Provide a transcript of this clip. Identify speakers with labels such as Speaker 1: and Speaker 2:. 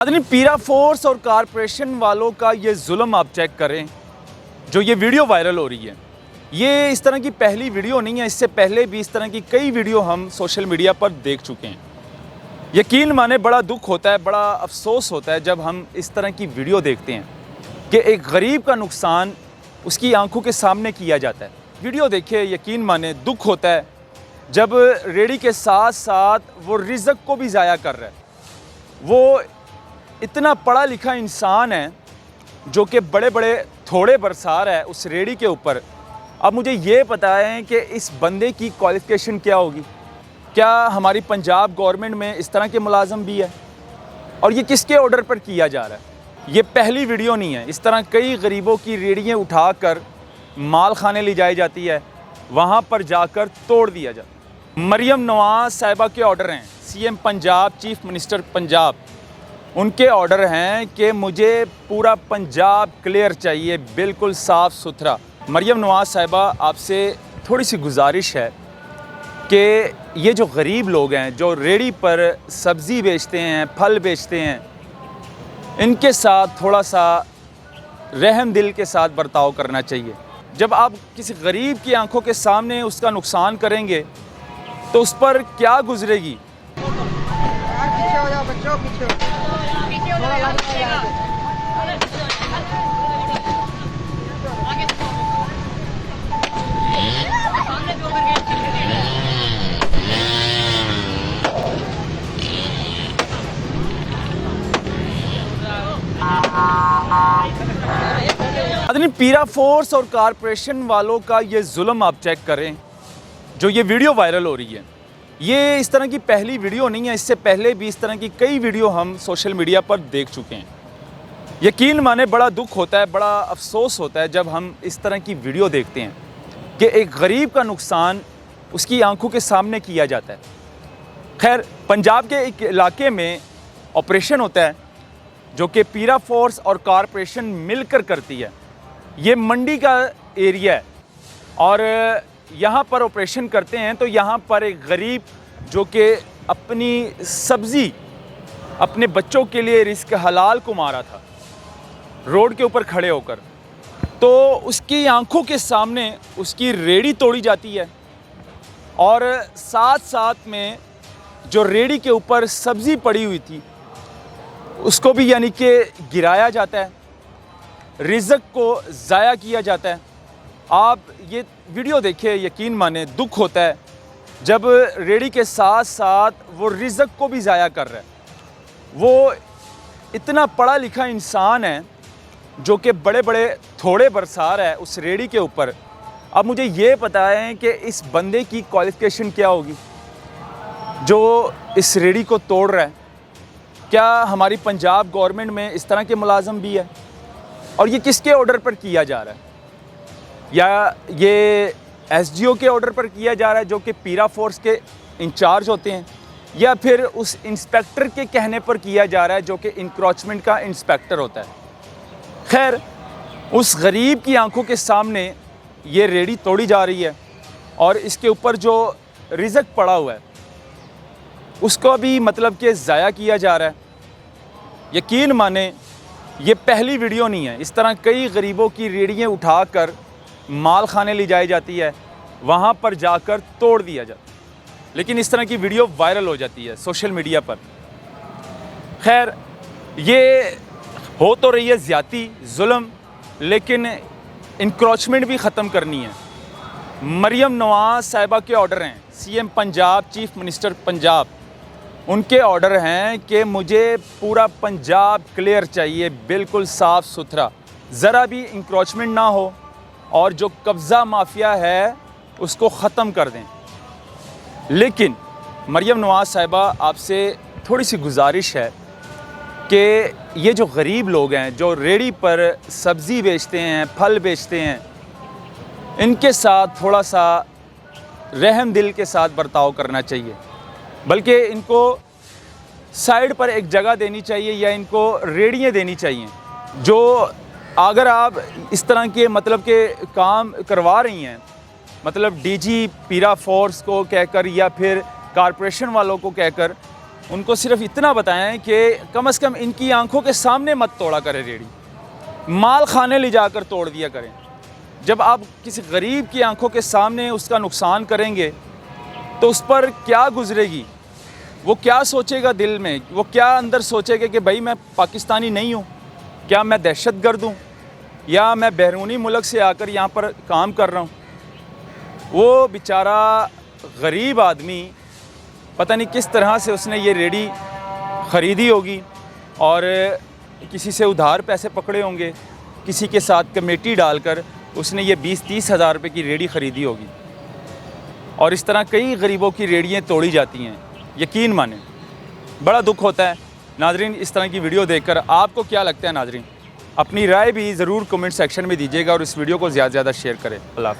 Speaker 1: नाज़रीन, पीरा फोर्स और कारपोरेशन वालों का ये जुल्म आप चेक करें जो ये वीडियो वायरल हो रही है। ये इस तरह की पहली वीडियो नहीं है, इससे पहले भी इस तरह की कई वीडियो हम सोशल मीडिया पर देख चुके हैं। यकीन माने बड़ा दुख होता है, बड़ा अफसोस होता है जब हम इस तरह की वीडियो देखते हैं कि एक गरीब का नुकसान उसकी आंखों के सामने किया जाता है। वीडियो देखे, यकीन माने दुख होता है जब रेडी के साथ साथ वो रिज़्क को भी ज़ाया कर रहा है। वो इतना पढ़ा लिखा इंसान है जो कि बड़े बड़े थोड़े बरसार है उस रेडी के ऊपर। अब मुझे ये बताएं कि इस बंदे की क्वालिफ़िकेशन क्या होगी? क्या हमारी पंजाब गवर्नमेंट में इस तरह के मुलाजम भी है? और ये किसके ऑर्डर पर किया जा रहा है? ये पहली वीडियो नहीं है। इस तरह कई गरीबों की रेडियाँ उठाकर माल खाने ले जाई जाती है, वहाँ पर जाकर तोड़ दिया जाता है। मरियम नवाज़ साहिबा के ऑर्डर हैं, CM Punjab, chief minister Punjab, उनके ऑर्डर हैं कि मुझे पूरा पंजाब क्लियर चाहिए, बिल्कुल साफ़ सुथरा। मरियम नवाज़ साहिबा, आपसे थोड़ी सी गुजारिश है कि ये जो गरीब लोग हैं जो रेडी पर सब्ज़ी बेचते हैं, फल बेचते हैं, इनके साथ थोड़ा सा रहम दिल के साथ बर्ताव करना चाहिए। जब आप किसी गरीब की आंखों के सामने उसका नुकसान करेंगे तो उस पर क्या गुजरेगी? नाज़रीन, पीरा फोर्स और कारपोरेशन वालों का ये जुल्म आप चेक करें जो ये वीडियो वायरल हो रही है। ये इस तरह की पहली वीडियो नहीं है, इससे पहले भी इस तरह की कई वीडियो हम सोशल मीडिया पर देख चुके हैं। यकीन माने बड़ा दुख होता है, बड़ा अफसोस होता है जब हम इस तरह की वीडियो देखते हैं कि एक गरीब का नुकसान उसकी आंखों के सामने किया जाता है। खैर, पंजाब के एक इलाके में ऑपरेशन होता है जो कि पीरा फोर्स और कारपोरेशन मिलकर करती है। ये मंडी का एरिया है और यहाँ पर ऑपरेशन करते हैं तो यहाँ पर एक गरीब जो कि अपनी सब्ज़ी अपने बच्चों के लिए रिस्क हलाल को मारा था रोड के ऊपर खड़े होकर, तो उसकी आंखों के सामने उसकी रेडी तोड़ी जाती है और साथ साथ में जो रेडी के ऊपर सब्ज़ी पड़ी हुई थी उसको भी यानी कि गिराया जाता है, रिज़्क को ज़ाया किया जाता है। आप ये वीडियो देखें, यकीन माने दुख होता है जब रेडी के साथ साथ वो रिज़्क को भी ज़ाया कर रहा है। वो इतना पढ़ा लिखा इंसान है जो कि बड़े बड़े थोड़े बरसार है उस रेडी के ऊपर। अब मुझे ये बताएं कि इस बंदे की क्वालिफ़िकेशन क्या होगी जो इस रेडी को तोड़ रहा है? क्या हमारी पंजाब गवर्नमेंट में इस तरह के मुलाजम भी है? और ये किसके ऑर्डर पर किया जा रहा है? या ये एसडीओ के ऑर्डर पर किया जा रहा है जो कि पीरा फोर्स के इंचार्ज होते हैं, या फिर उस इंस्पेक्टर के कहने पर किया जा रहा है जो कि इंक्रोचमेंट का इंस्पेक्टर होता है? खैर, उस गरीब की आंखों के सामने ये रेडी तोड़ी जा रही है और इसके ऊपर जो रिज़्क पड़ा हुआ है उसको भी मतलब कि ज़ाया किया जा रहा है। यकीन माने ये पहली वीडियो नहीं है। इस तरह कई गरीबों की रेडियाँ उठाकर माल खाने ले जाई जाती है, वहाँ पर जाकर तोड़ दिया जाता है, लेकिन इस तरह की वीडियो वायरल हो जाती है सोशल मीडिया पर। खैर, ये हो तो रही है ज़्यादती, जुल्म, लेकिन इंक्रोचमेंट भी ख़त्म करनी है। मरियम नवाज़ साहिबा के ऑर्डर हैं, CM Punjab, chief minister Punjab, उनके ऑर्डर हैं कि मुझे पूरा पंजाब क्लियर चाहिए, बिल्कुल साफ़ सुथरा, ज़रा भी इंक्रोचमेंट ना हो और जो कब्ज़ा माफिया है उसको ख़त्म कर दें। लेकिन मरियम नवाज़ साहिबा, आपसे थोड़ी सी गुजारिश है कि ये जो गरीब लोग हैं जो रेडी पर सब्ज़ी बेचते हैं, फल बेचते हैं, इनके साथ थोड़ा सा रहम दिल के साथ बर्ताव करना चाहिए, बल्कि इनको साइड पर एक जगह देनी चाहिए या इनको रेडियाँ देनी चाहिए। जो अगर आप इस तरह के मतलब के काम करवा रही हैं, मतलब डीजी पीरा फोर्स को कहकर या फिर कारपोरेशन वालों को कहकर उनको सिर्फ इतना बताएं कि कम से कम इनकी आंखों के सामने मत तोड़ा करें रेड़ी, माल खाने ले जाकर तोड़ दिया करें। जब आप किसी गरीब की आंखों के सामने उसका नुकसान करेंगे तो उस पर क्या गुजरेगी, वो क्या सोचेगा दिल में, वो क्या अंदर सोचेगा कि भाई मैं पाकिस्तानी नहीं हूँ, क्या मैं दहशतगर्द हूँ, या मैं बैरूनी मुल्क से आकर यहाँ पर काम कर रहा हूँ। वो बेचारा गरीब आदमी पता नहीं किस तरह से उसने ये रेडी ख़रीदी होगी और किसी से उधार पैसे पकड़े होंगे, किसी के साथ कमेटी डालकर उसने ये 20-30 हज़ार रुपये की रेडी ख़रीदी होगी। और इस तरह कई गरीबों की रेडियाँ तोड़ी जाती हैं, यकीन माने बड़ा दुख होता है। नाजरीन, इस तरह की वीडियो देखकर आपको क्या लगता है नाजरीन, अपनी राय भी ज़रूर कमेंट सेक्शन में दीजिएगा और इस वीडियो को ज़्यादा से ज़्यादा शेयर करें। अल्लाह हाफ़िज़।